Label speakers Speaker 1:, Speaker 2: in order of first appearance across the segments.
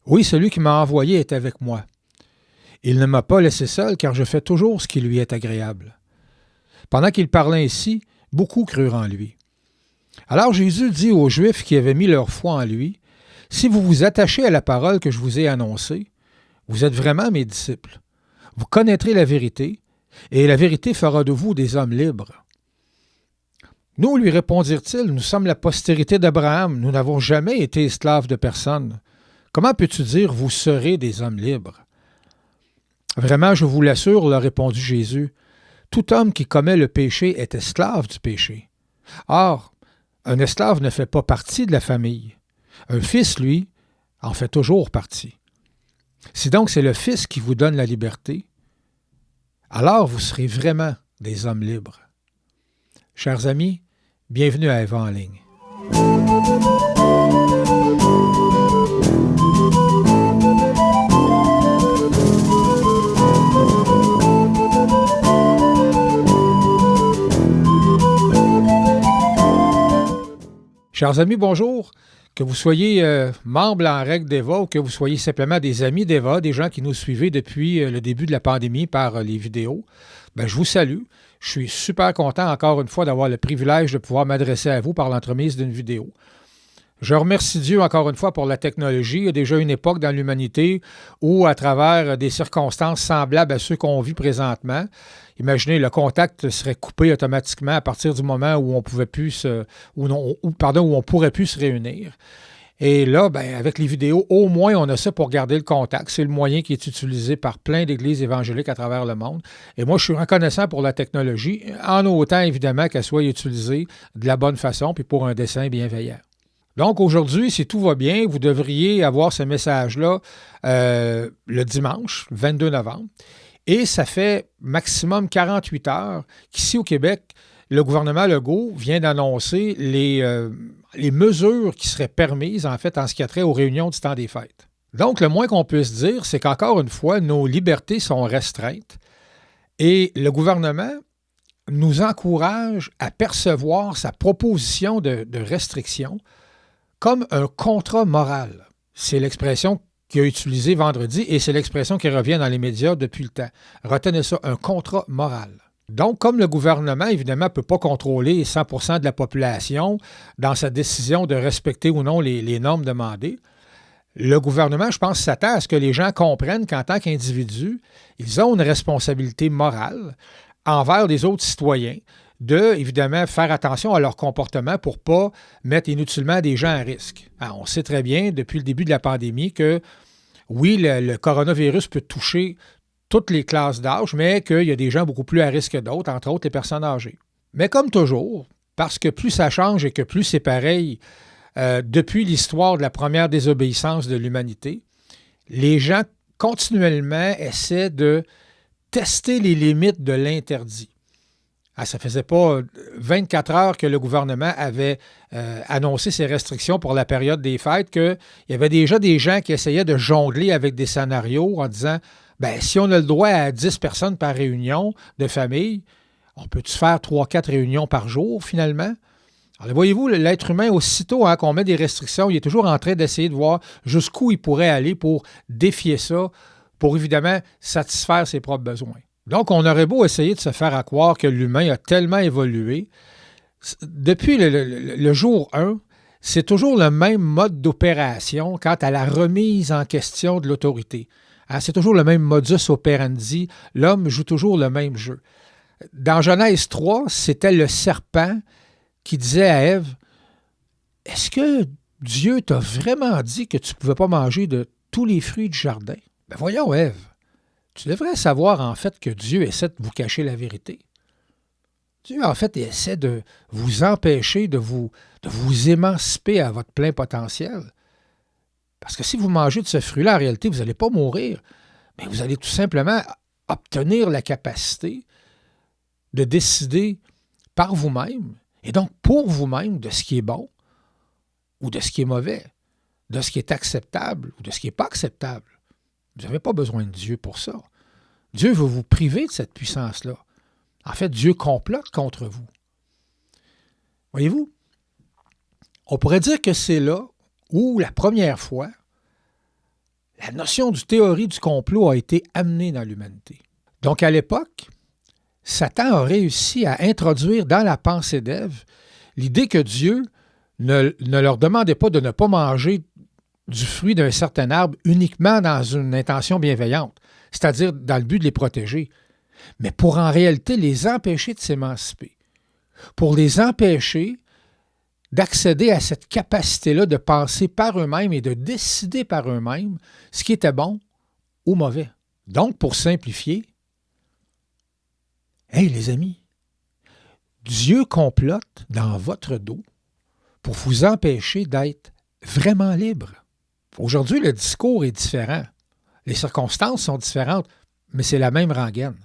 Speaker 1: Oui, celui qui m'a envoyé est avec moi. Il ne m'a pas laissé seul, car je fais toujours ce qui lui est agréable. » Pendant qu'il parlait ainsi, beaucoup crurent en lui. Alors Jésus dit aux Juifs qui avaient mis leur foi en lui, « Si vous vous attachez à la parole que je vous ai annoncée, vous êtes vraiment mes disciples. Vous connaîtrez la vérité, et la vérité fera de vous des hommes libres. » Nous, lui répondirent-ils, nous sommes la postérité d'Abraham, nous n'avons jamais été esclaves de personne. Comment peux-tu dire, vous serez des hommes libres? Vraiment, je vous l'assure, leur répondit Jésus, tout homme qui commet le péché est esclave du péché. Or, un esclave ne fait pas partie de la famille. Un fils, lui, en fait toujours partie. Si donc c'est le Fils qui vous donne la liberté, alors vous serez vraiment des hommes libres. Chers amis, bienvenue à Eva en ligne. Chers amis, bonjour. Que vous soyez membre en règle d'Eva ou que vous soyez simplement des amis d'Eva, des gens qui nous suivez depuis le début de la pandémie par les vidéos, je vous salue. Je suis super content encore une fois d'avoir le privilège de pouvoir m'adresser à vous par l'entremise d'une vidéo. Je remercie Dieu encore une fois pour la technologie. Il y a déjà une époque dans l'humanité où, à travers des circonstances semblables à ceux qu'on vit présentement, imaginez, le contact serait coupé automatiquement à partir du moment où on pouvait plus où on pourrait plus se réunir. Et là, avec les vidéos, au moins, on a ça pour garder le contact. C'est le moyen qui est utilisé par plein d'églises évangéliques à travers le monde. Et moi, je suis reconnaissant pour la technologie, en autant, évidemment, qu'elle soit utilisée de la bonne façon puis pour un dessein bienveillant. Donc, aujourd'hui, si tout va bien, vous devriez avoir ce message-là le dimanche, 22 novembre. Et ça fait maximum 48 heures qu'ici au Québec, le gouvernement Legault vient d'annoncer les mesures qui seraient permises, en fait, en ce qui a trait aux réunions du temps des fêtes. Donc, le moins qu'on puisse dire, c'est qu'encore une fois, nos libertés sont restreintes et le gouvernement nous encourage à percevoir sa proposition de restriction comme un contrat moral. C'est l'expression qu'il a utilisée vendredi et c'est l'expression qui revient dans les médias depuis le temps. Retenez ça, un contrat moral. Donc, comme le gouvernement, évidemment, ne peut pas contrôler 100% de la population dans sa décision de respecter ou non les normes demandées, le gouvernement, je pense, s'attend à ce que les gens comprennent qu'en tant qu'individus, ils ont une responsabilité morale envers les autres citoyens, de, évidemment, faire attention à leur comportement pour ne pas mettre inutilement des gens à risque. Alors, on sait très bien, depuis le début de la pandémie, que oui, le coronavirus peut toucher toutes les classes d'âge, mais qu'il y a des gens beaucoup plus à risque que d'autres, entre autres les personnes âgées. Mais comme toujours, parce que plus ça change et que plus c'est pareil, depuis l'histoire de la première désobéissance de l'humanité, les gens continuellement essaient de tester les limites de l'interdit. Ça ne faisait pas 24 heures que le gouvernement avait annoncé ces restrictions pour la période des fêtes qu'il y avait déjà des gens qui essayaient de jongler avec des scénarios en disant si on a le droit à 10 personnes par réunion de famille, on peut-tu faire 3-4 réunions par jour finalement? Alors voyez-vous, l'être humain, aussitôt qu'on met des restrictions, il est toujours en train d'essayer de voir jusqu'où il pourrait aller pour défier ça, pour évidemment satisfaire ses propres besoins. Donc, on aurait beau essayer de se faire à croire que l'humain a tellement évolué. Depuis le jour 1, c'est toujours le même mode d'opération quant à la remise en question de l'autorité. C'est toujours le même modus operandi. L'homme joue toujours le même jeu. Dans Genèse 3, c'était le serpent qui disait à Ève, « Est-ce que Dieu t'a vraiment dit que tu ne pouvais pas manger de tous les fruits du jardin? » Voyons, Ève. Tu devrais savoir, en fait, que Dieu essaie de vous cacher la vérité. Dieu, en fait, essaie de vous empêcher de vous émanciper à votre plein potentiel. Parce que si vous mangez de ce fruit-là, en réalité, vous n'allez pas mourir, mais vous allez tout simplement obtenir la capacité de décider par vous-même, et donc pour vous-même, de ce qui est bon ou de ce qui est mauvais, de ce qui est acceptable ou de ce qui n'est pas acceptable. Vous n'avez pas besoin de Dieu pour ça. Dieu veut vous priver de cette puissance-là. En fait, Dieu complote contre vous. Voyez-vous, on pourrait dire que c'est là où, la première fois, la notion de théorie du complot a été amenée dans l'humanité. Donc, à l'époque, Satan a réussi à introduire dans la pensée d'Ève l'idée que Dieu ne leur demandait pas de ne pas manger du fruit d'un certain arbre uniquement dans une intention bienveillante, c'est-à-dire dans le but de les protéger, mais pour en réalité les empêcher de s'émanciper, pour les empêcher d'accéder à cette capacité-là de penser par eux-mêmes et de décider par eux-mêmes ce qui était bon ou mauvais. Donc, pour simplifier, hey les amis, Dieu complote dans votre dos pour vous empêcher d'être vraiment libre. Aujourd'hui, le discours est différent. Les circonstances sont différentes, mais c'est la même rengaine.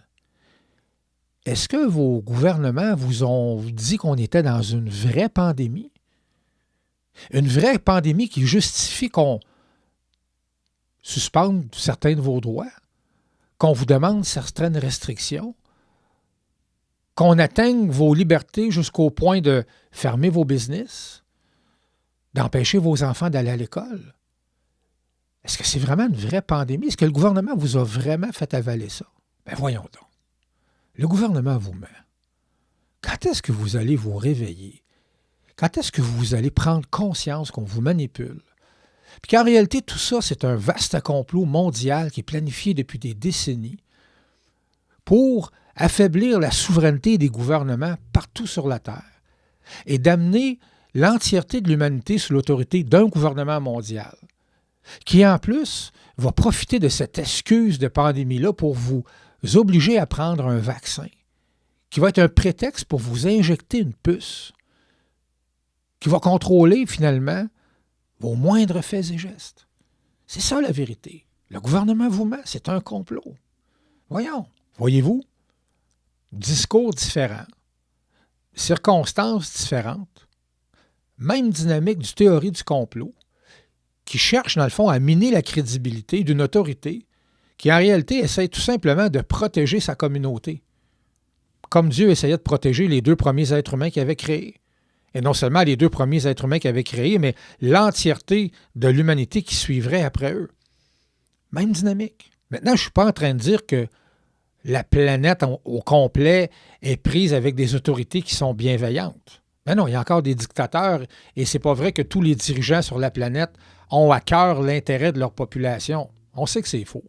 Speaker 1: Est-ce que vos gouvernements vous ont dit qu'on était dans une vraie pandémie? Une vraie pandémie qui justifie qu'on suspende certains de vos droits, qu'on vous demande certaines restrictions, qu'on atteigne vos libertés jusqu'au point de fermer vos business, d'empêcher vos enfants d'aller à l'école? Est-ce que c'est vraiment une vraie pandémie? Est-ce que le gouvernement vous a vraiment fait avaler ça? Ben voyons donc. Le gouvernement vous ment. Quand est-ce que vous allez vous réveiller? Quand est-ce que vous allez prendre conscience qu'on vous manipule? Puis qu'en réalité, tout ça, c'est un vaste complot mondial qui est planifié depuis des décennies pour affaiblir la souveraineté des gouvernements partout sur la Terre et d'amener l'entièreté de l'humanité sous l'autorité d'un gouvernement mondial qui, en plus, va profiter de cette excuse de pandémie-là pour vous obliger à prendre un vaccin, qui va être un prétexte pour vous injecter une puce, qui va contrôler, finalement, vos moindres faits et gestes. C'est ça, la vérité. Le gouvernement vous ment, c'est un complot. Voyons, voyez-vous, discours différents, circonstances différentes, même dynamique du théorie du complot, qui cherche, dans le fond, à miner la crédibilité d'une autorité qui, en réalité, essaie tout simplement de protéger sa communauté, comme Dieu essayait de protéger les 2 premiers êtres humains qu'il avait créés. Et non seulement les 2 premiers êtres humains qu'il avait créés, mais l'entièreté de l'humanité qui suivrait après eux. Même dynamique. Maintenant, je ne suis pas en train de dire que la planète au complet est prise avec des autorités qui sont bienveillantes. Mais non, il y a encore des dictateurs et c'est pas vrai que tous les dirigeants sur la planète ont à cœur l'intérêt de leur population. On sait que c'est faux.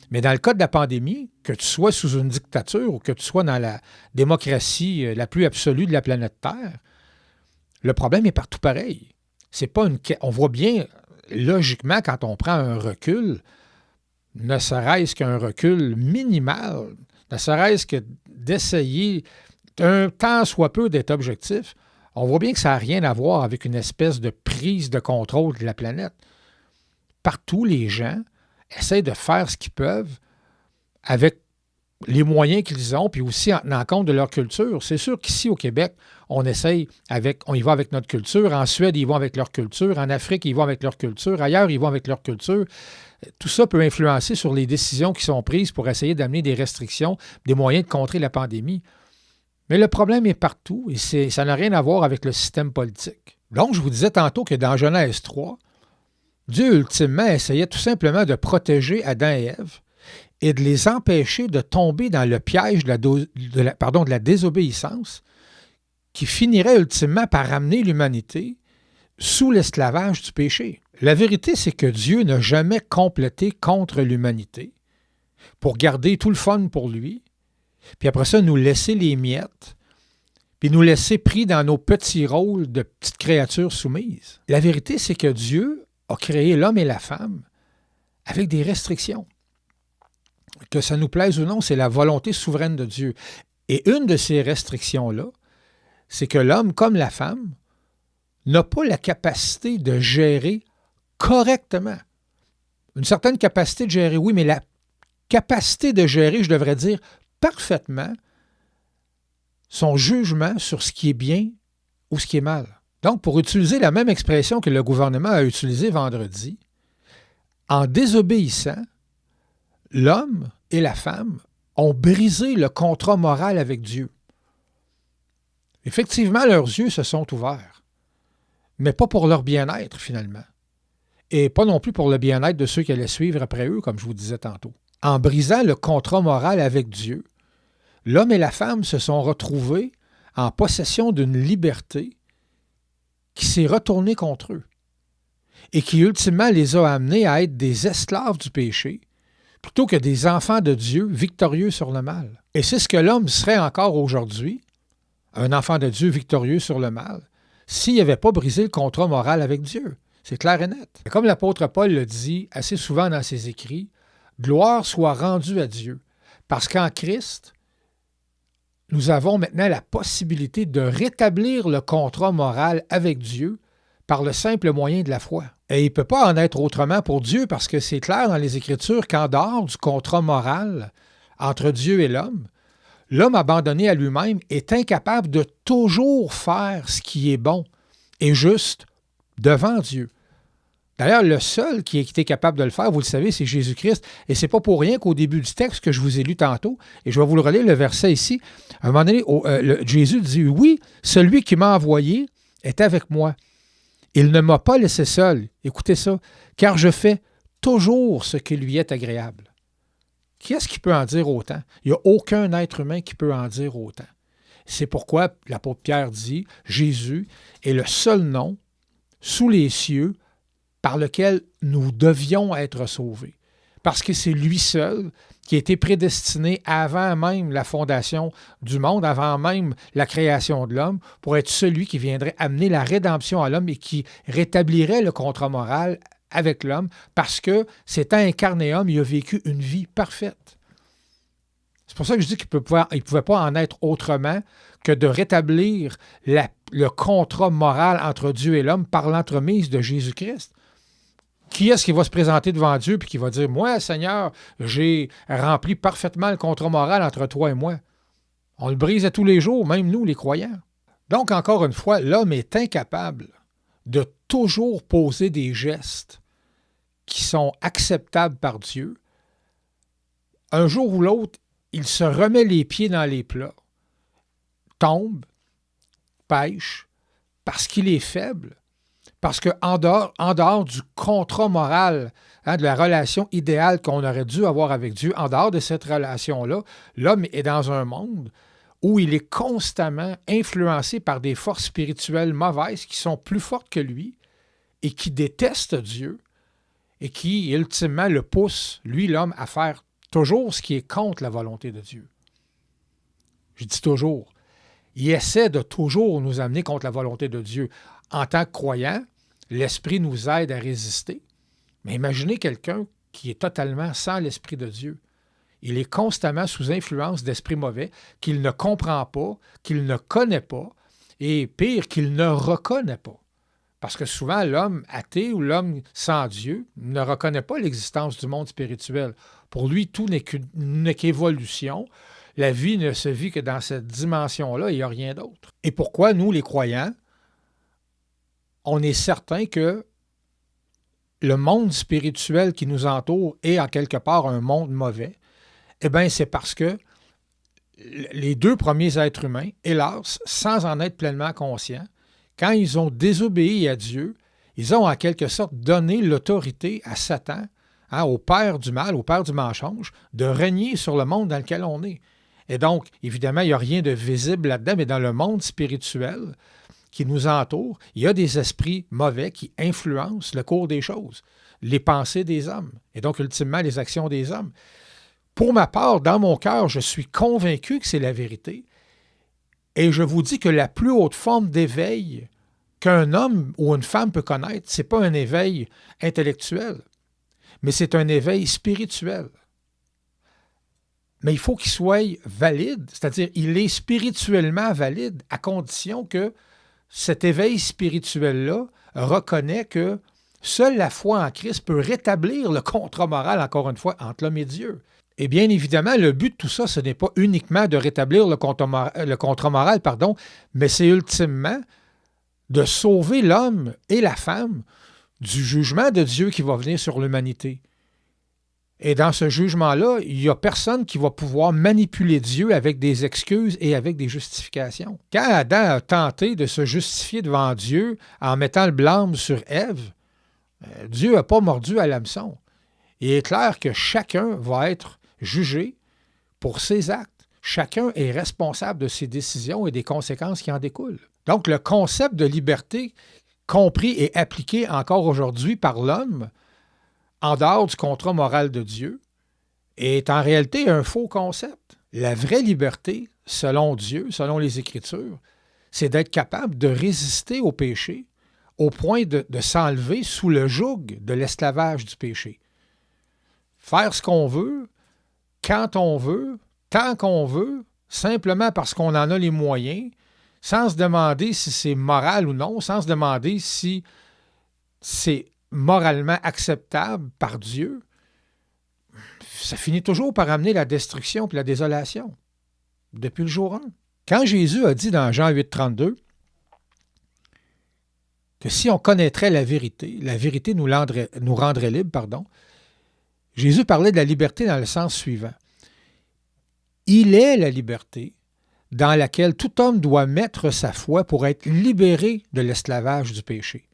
Speaker 1: Mais dans le cas de la pandémie, que tu sois sous une dictature ou que tu sois dans la démocratie la plus absolue de la planète Terre, le problème est partout pareil. C'est pas on voit bien, logiquement, quand on prend un recul, ne serait-ce qu'un recul minimal, ne serait-ce que d'essayer un tant soit peu d'être objectif, on voit bien que ça n'a rien à voir avec une espèce de prise de contrôle de la planète. Partout, les gens essaient de faire ce qu'ils peuvent avec les moyens qu'ils ont, puis aussi en tenant compte de leur culture. C'est sûr qu'ici, au Québec, on y va avec notre culture. En Suède, ils vont avec leur culture. En Afrique, ils vont avec leur culture. Ailleurs, ils vont avec leur culture. Tout ça peut influencer sur les décisions qui sont prises pour essayer d'amener des restrictions, des moyens de contrer la pandémie. Mais le problème est partout et ça n'a rien à voir avec le système politique. Donc, je vous disais tantôt que dans Genèse 3, Dieu, ultimement, essayait tout simplement de protéger Adam et Ève et de les empêcher de tomber dans le piège de la désobéissance qui finirait ultimement par ramener l'humanité sous l'esclavage du péché. La vérité, c'est que Dieu n'a jamais comploté contre l'humanité pour garder tout le fun pour lui, puis après ça, nous laisser les miettes, puis nous laisser pris dans nos petits rôles de petites créatures soumises. La vérité, c'est que Dieu a créé l'homme et la femme avec des restrictions. Que ça nous plaise ou non, c'est la volonté souveraine de Dieu. Et une de ces restrictions-là, c'est que l'homme, comme la femme, n'a pas la capacité de gérer correctement. Une certaine capacité de gérer, oui, mais la capacité de gérer, je devrais dire, parfaitement son jugement sur ce qui est bien ou ce qui est mal. Donc, pour utiliser la même expression que le gouvernement a utilisée vendredi, en désobéissant, l'homme et la femme ont brisé le contrat moral avec Dieu. Effectivement, leurs yeux se sont ouverts, mais pas pour leur bien-être, finalement. et pas non plus pour le bien-être de ceux qui allaient suivre après eux, comme je vous disais tantôt. En brisant le contrat moral avec Dieu, l'homme et la femme se sont retrouvés en possession d'une liberté qui s'est retournée contre eux et qui ultimement les a amenés à être des esclaves du péché plutôt que des enfants de Dieu victorieux sur le mal. Et c'est ce que l'homme serait encore aujourd'hui, un enfant de Dieu victorieux sur le mal, s'il n'avait pas brisé le contrat moral avec Dieu. C'est clair et net. Comme l'apôtre Paul le dit assez souvent dans ses écrits, « Gloire soit rendue à Dieu, parce qu'en Christ, nous avons maintenant la possibilité de rétablir le contrat moral avec Dieu par le simple moyen de la foi. » Et il ne peut pas en être autrement pour Dieu, parce que c'est clair dans les Écritures qu'en dehors du contrat moral entre Dieu et l'homme abandonné à lui-même est incapable de toujours faire ce qui est bon et juste devant Dieu. D'ailleurs, le seul qui était capable de le faire, vous le savez, c'est Jésus-Christ. Et ce n'est pas pour rien qu'au début du texte que je vous ai lu tantôt, et je vais vous le relire, le verset ici, à un moment donné, Jésus dit « Oui, celui qui m'a envoyé est avec moi. Il ne m'a pas laissé seul. » Écoutez ça. « Car je fais toujours ce qui lui est agréable. » Qui est-ce qui peut en dire autant? Il n'y a aucun être humain qui peut en dire autant. C'est pourquoi l'apôtre Pierre dit « Jésus est le seul nom sous les cieux par lequel nous devions être sauvés. » Parce que c'est lui seul qui a été prédestiné avant même la fondation du monde, avant même la création de l'homme, pour être celui qui viendrait amener la rédemption à l'homme et qui rétablirait le contrat moral avec l'homme, parce que, s'étant incarné homme, il a vécu une vie parfaite. C'est pour ça que je dis qu'il ne pouvait pas en être autrement que de rétablir le contrat moral entre Dieu et l'homme par l'entremise de Jésus-Christ. Qui est-ce qui va se présenter devant Dieu et qui va dire « Moi, Seigneur, j'ai rempli parfaitement le contrat moral entre toi et moi. » On le brise à tous les jours, même nous, les croyants. Donc, encore une fois, l'homme est incapable de toujours poser des gestes qui sont acceptables par Dieu. Un jour ou l'autre, il se remet les pieds dans les plats, tombe, pêche, parce qu'il est faible. Parce qu'en dehors du contrat moral, de la relation idéale qu'on aurait dû avoir avec Dieu, en dehors de cette relation-là, l'homme est dans un monde où il est constamment influencé par des forces spirituelles mauvaises qui sont plus fortes que lui et qui détestent Dieu et qui, ultimement, le poussent, lui, l'homme, à faire toujours ce qui est contre la volonté de Dieu. Je dis toujours. Il essaie de toujours nous amener contre la volonté de Dieu. En tant que croyant, l'Esprit nous aide à résister. Mais imaginez quelqu'un qui est totalement sans l'Esprit de Dieu. Il est constamment sous influence d'esprits mauvais qu'il ne comprend pas, qu'il ne connaît pas, et pire, qu'il ne reconnaît pas. Parce que souvent, l'homme athée ou l'homme sans Dieu ne reconnaît pas l'existence du monde spirituel. Pour lui, tout n'est qu'évolution. La vie ne se vit que dans cette dimension-là, il n'y a rien d'autre. Et pourquoi nous, les croyants, on est certain que le monde spirituel qui nous entoure est en quelque part un monde mauvais? Eh bien, c'est parce que les deux premiers êtres humains, hélas, sans en être pleinement conscients, quand ils ont désobéi à Dieu, ils ont en quelque sorte donné l'autorité à Satan, au père du mal, au père du mensonge, de régner sur le monde dans lequel on est. Et donc, évidemment, il n'y a rien de visible là-dedans, mais dans le monde spirituel qui nous entoure, il y a des esprits mauvais qui influencent le cours des choses, les pensées des hommes, et donc ultimement les actions des hommes. Pour ma part, dans mon cœur, je suis convaincu que c'est la vérité, et je vous dis que la plus haute forme d'éveil qu'un homme ou une femme peut connaître, ce n'est pas un éveil intellectuel, mais c'est un éveil spirituel. Mais il faut qu'il soit valide, c'est-à-dire il est spirituellement valide à condition que cet éveil spirituel-là reconnaît que seule la foi en Christ peut rétablir le contrat moral, encore une fois, entre l'homme et Dieu. Et bien évidemment, le but de tout ça, ce n'est pas uniquement de rétablir le contrat moral, mais c'est ultimement de sauver l'homme et la femme du jugement de Dieu qui va venir sur l'humanité. Et dans ce jugement-là, il n'y a personne qui va pouvoir manipuler Dieu avec des excuses et avec des justifications. Quand Adam a tenté de se justifier devant Dieu en mettant le blâme sur Ève, Dieu n'a pas mordu à l'hameçon. Il est clair que chacun va être jugé pour ses actes. Chacun est responsable de ses décisions et des conséquences qui en découlent. Donc, le concept de liberté, compris et appliqué encore aujourd'hui par l'homme, en dehors du contrat moral de Dieu, est en réalité un faux concept. La vraie liberté, selon Dieu, selon les Écritures, c'est d'être capable de résister au péché au point de s'enlever sous le joug de l'esclavage du péché. Faire ce qu'on veut, quand on veut, tant qu'on veut, simplement parce qu'on en a les moyens, sans se demander si c'est moral ou non, sans se demander si c'est moralement acceptable par Dieu, ça finit toujours par amener la destruction et la désolation, depuis le jour 1. Quand Jésus a dit dans Jean 8,32 que si on connaîtrait la vérité nous rendrait libres, Jésus parlait de la liberté dans le sens suivant. Il est la liberté dans laquelle tout homme doit mettre sa foi pour être libéré de l'esclavage du péché.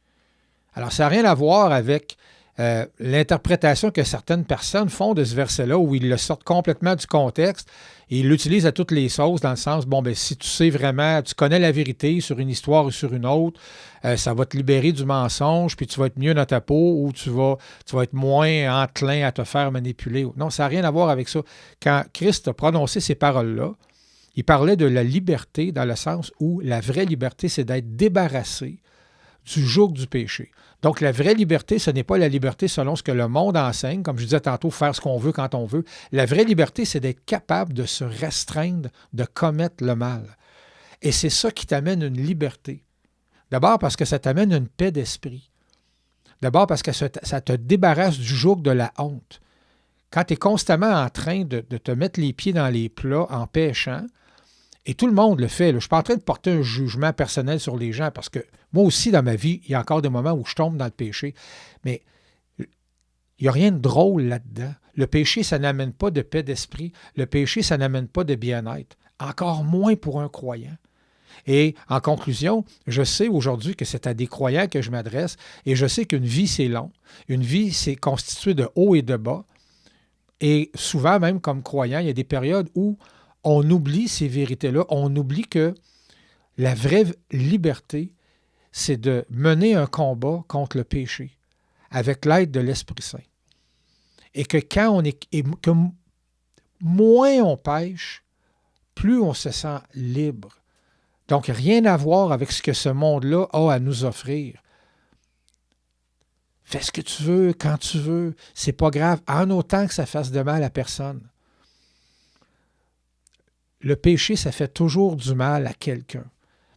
Speaker 1: Alors, ça n'a rien à voir avec l'interprétation que certaines personnes font de ce verset-là, où ils le sortent complètement du contexte et ils l'utilisent à toutes les sauces, dans le sens, si tu sais vraiment, tu connais la vérité sur une histoire ou sur une autre, ça va te libérer du mensonge, puis tu vas être mieux dans ta peau, ou tu vas être moins enclin à te faire manipuler. Non, ça n'a rien à voir avec ça. Quand Christ a prononcé ces paroles-là, il parlait de la liberté dans le sens où la vraie liberté, c'est d'être débarrassé du joug du péché. Donc, la vraie liberté, ce n'est pas la liberté selon ce que le monde enseigne, comme je disais tantôt, faire ce qu'on veut quand on veut. La vraie liberté, c'est d'être capable de se restreindre, de commettre le mal. Et c'est ça qui t'amène une liberté. D'abord parce que ça t'amène une paix d'esprit. D'abord parce que ça te débarrasse du joug de la honte. Quand tu es constamment en train de te mettre les pieds dans les plats en péchant, et tout le monde le fait. Je ne suis pas en train de porter un jugement personnel sur les gens parce que moi aussi, dans ma vie, il y a encore des moments où je tombe dans le péché. Mais il n'y a rien de drôle là-dedans. Le péché, ça n'amène pas de paix d'esprit. Le péché, ça n'amène pas de bien-être. Encore moins pour un croyant. Et en conclusion, je sais aujourd'hui que c'est à des croyants que je m'adresse et je sais qu'une vie, c'est long. Une vie, c'est constitué de hauts et de bas. Et souvent, même comme croyant, il y a des périodes où on oublie ces vérités-là. On oublie que la vraie liberté, c'est de mener un combat contre le péché avec l'aide de l'Esprit Saint. Et que que moins on pêche, plus on se sent libre. Donc, rien à voir avec ce que ce monde-là a à nous offrir. Fais ce que tu veux, quand tu veux. C'est pas grave, en autant que ça fasse de mal à personne. Le péché, ça fait toujours du mal à quelqu'un.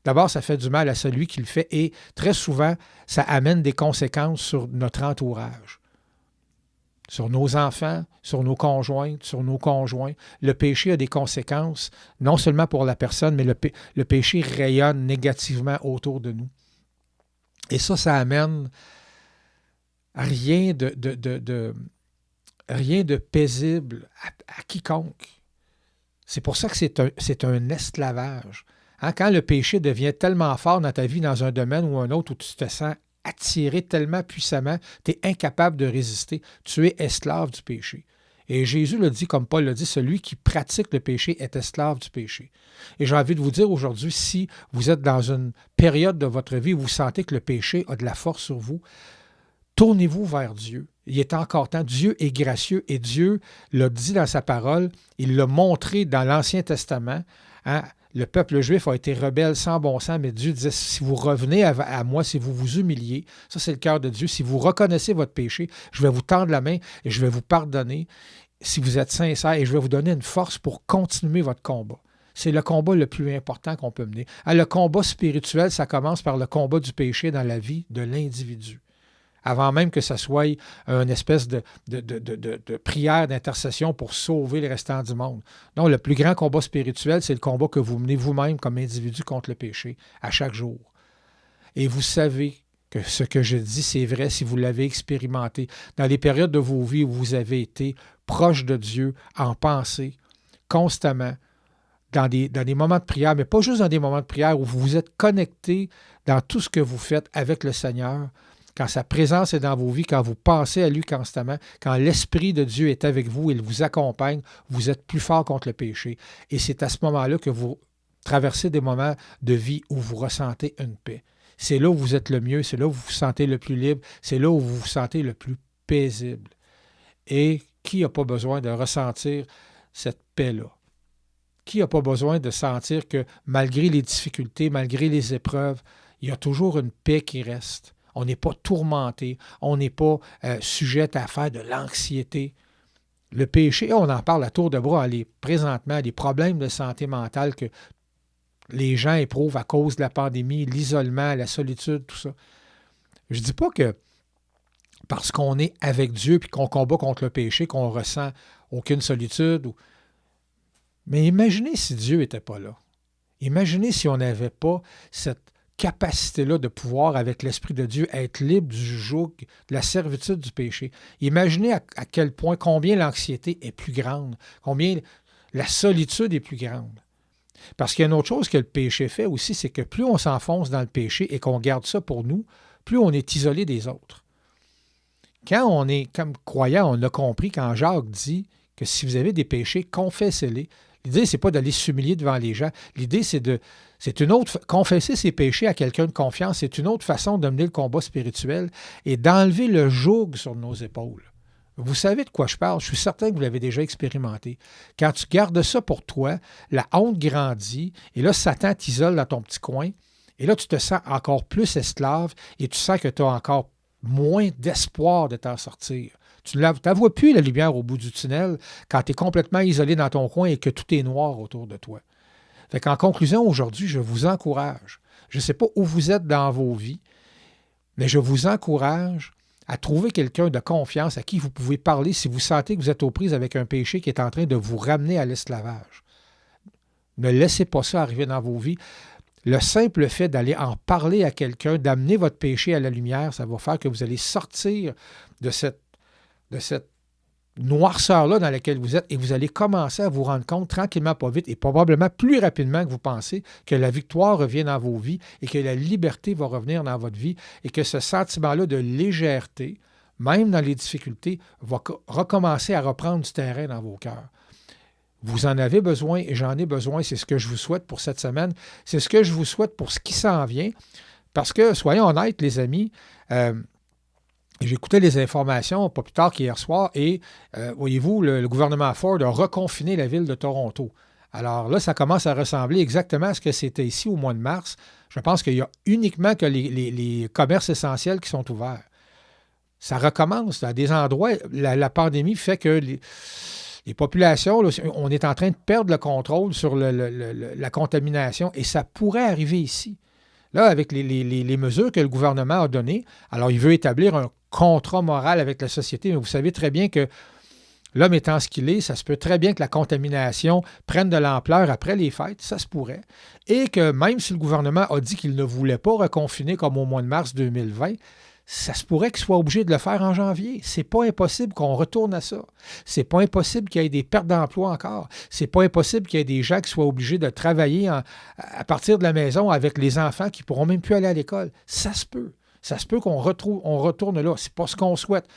Speaker 1: D'abord, ça fait du mal à celui qui le fait et très souvent, ça amène des conséquences sur notre entourage, sur nos enfants, sur nos conjointes, sur nos conjoints. Le péché a des conséquences, non seulement pour la personne, mais le péché rayonne négativement autour de nous. Et ça amène rien de paisible à quiconque. C'est pour ça que c'est un esclavage. Quand le péché devient tellement fort dans ta vie, dans un domaine ou un autre, où tu te sens attiré tellement puissamment, tu es incapable de résister. Tu es esclave du péché. Et Jésus le dit, comme Paul le dit, celui qui pratique le péché est esclave du péché. Et j'ai envie de vous dire aujourd'hui, si vous êtes dans une période de votre vie où vous sentez que le péché a de la force sur vous, tournez-vous vers Dieu. Il est encore temps. Dieu est gracieux et Dieu l'a dit dans sa parole. Il l'a montré dans l'Ancien Testament. Le peuple juif a été rebelle sans bon sens, mais Dieu disait, si vous revenez à moi, si vous vous humiliez, ça c'est le cœur de Dieu, si vous reconnaissez votre péché, je vais vous tendre la main et je vais vous pardonner si vous êtes sincère et je vais vous donner une force pour continuer votre combat. C'est le combat le plus important qu'on peut mener. Le combat spirituel, ça commence par le combat du péché dans la vie de l'individu. Avant même que ça soit une espèce de prière d'intercession pour sauver les restants du monde. Non, le plus grand combat spirituel, c'est le combat que vous menez vous-même comme individu contre le péché à chaque jour. Et vous savez que ce que je dis, c'est vrai si vous l'avez expérimenté. Dans les périodes de vos vies où vous avez été proche de Dieu, en pensée, constamment, dans des moments de prière, mais pas juste dans des moments de prière où vous vous êtes connecté dans tout ce que vous faites avec le Seigneur. quand sa présence est dans vos vies, quand vous pensez à lui constamment, quand l'Esprit de Dieu est avec vous, il vous accompagne, vous êtes plus fort contre le péché. Et c'est à ce moment-là que vous traversez des moments de vie où vous ressentez une paix. C'est là où vous êtes le mieux, c'est là où vous vous sentez le plus libre, c'est là où vous vous sentez le plus paisible. Et qui n'a pas besoin de ressentir cette paix-là? Qui n'a pas besoin de sentir que malgré les difficultés, malgré les épreuves, il y a toujours une paix qui reste. On n'est pas tourmenté, on n'est pas sujet à faire de l'anxiété. Le péché, on en parle à tour de bras présentement, des problèmes de santé mentale que les gens éprouvent à cause de la pandémie, l'isolement, la solitude, tout ça. Je ne dis pas que parce qu'on est avec Dieu et qu'on combat contre le péché, qu'on ressent aucune solitude. Mais imaginez si Dieu n'était pas là. Imaginez si on n'avait pas cette capacité-là de pouvoir, avec l'Esprit de Dieu, être libre du joug, de la servitude du péché. Imaginez à quel point, combien l'anxiété est plus grande, combien la solitude est plus grande. Parce qu'il y a une autre chose que le péché fait aussi, c'est que plus on s'enfonce dans le péché et qu'on garde ça pour nous, plus on est isolé des autres. Quand on est comme croyant, on a compris quand Jacques dit que si vous avez des péchés, confessez-les. L'idée, ce n'est pas d'aller s'humilier devant les gens. L'idée, c'est une autre. Confesser ses péchés à quelqu'un de confiance, c'est une autre façon de mener le combat spirituel et d'enlever le joug sur nos épaules. Vous savez de quoi je parle, je suis certain que vous l'avez déjà expérimenté. Quand tu gardes ça pour toi, la honte grandit, et là, Satan t'isole dans ton petit coin, et là, tu te sens encore plus esclave, et tu sens que tu as encore moins d'espoir de t'en sortir. Tu ne vois plus la lumière au bout du tunnel quand tu es complètement isolé dans ton coin et que tout est noir autour de toi. Fait qu'en conclusion, aujourd'hui, je vous encourage. Je ne sais pas où vous êtes dans vos vies, mais je vous encourage à trouver quelqu'un de confiance à qui vous pouvez parler si vous sentez que vous êtes aux prises avec un péché qui est en train de vous ramener à l'esclavage. Ne laissez pas ça arriver dans vos vies. Le simple fait d'aller en parler à quelqu'un, d'amener votre péché à la lumière, ça va faire que vous allez sortir de cette noirceur-là dans laquelle vous êtes et vous allez commencer à vous rendre compte tranquillement, pas vite et probablement plus rapidement que vous pensez que la victoire revient dans vos vies et que la liberté va revenir dans votre vie et que ce sentiment-là de légèreté, même dans les difficultés, va recommencer à reprendre du terrain dans vos cœurs. Vous en avez besoin et j'en ai besoin. C'est ce que je vous souhaite pour cette semaine. C'est ce que je vous souhaite pour ce qui s'en vient. Parce que, soyons honnêtes, les amis, j'écoutais les informations pas plus tard qu'hier soir et, voyez-vous, le gouvernement Ford a reconfiné la ville de Toronto. Alors là, ça commence à ressembler exactement à ce que c'était ici au mois de mars. Je pense qu'il y a uniquement que les commerces essentiels qui sont ouverts. Ça recommence à des endroits. La pandémie fait que les populations, là, on est en train de perdre le contrôle sur la contamination et ça pourrait arriver ici. Là, avec les mesures que le gouvernement a données, alors il veut établir un contrat moral avec la société, mais vous savez très bien que l'homme étant ce qu'il est, ça se peut très bien que la contamination prenne de l'ampleur après les fêtes, ça se pourrait, et que même si le gouvernement a dit qu'il ne voulait pas reconfiner comme au mois de mars 2020, ça se pourrait qu'il soit obligé de le faire en janvier. C'est pas impossible qu'on retourne à ça. C'est pas impossible qu'il y ait des pertes d'emploi encore. C'est pas impossible qu'il y ait des gens qui soient obligés de travailler à partir de la maison avec les enfants qui ne pourront même plus aller à l'école. Ça se peut. Ça se peut qu'on retourne là. C'est pas ce qu'on souhaite.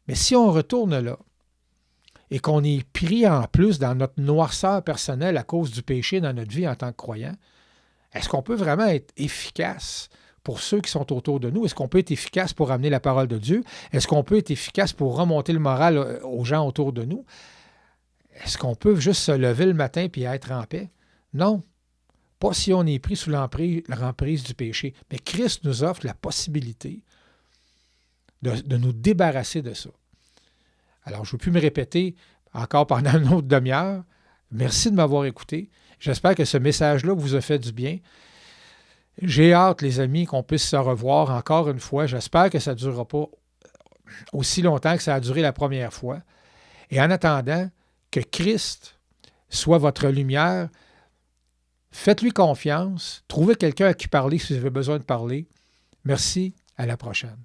Speaker 1: Mais si on retourne là et qu'on est pris en plus dans notre noirceur personnelle à cause du péché dans notre vie en tant que croyant, est-ce qu'on peut vraiment être efficace pour ceux qui sont autour de nous? Est-ce qu'on peut être efficace pour amener la parole de Dieu? Est-ce qu'on peut être efficace pour remonter le moral aux gens autour de nous? Est-ce qu'on peut juste se lever le matin et être en paix? Non. Pas si on est pris sous l'emprise du péché. Mais Christ nous offre la possibilité de nous débarrasser de ça. Alors, je ne veux plus me répéter encore pendant une autre demi-heure. Merci de m'avoir écouté. J'espère que ce message-là vous a fait du bien. J'ai hâte, les amis, qu'on puisse se revoir encore une fois. J'espère que ça ne durera pas aussi longtemps que ça a duré la première fois. Et en attendant, que Christ soit votre lumière. Faites-lui confiance. Trouvez quelqu'un à qui parler si vous avez besoin de parler. Merci. À la prochaine.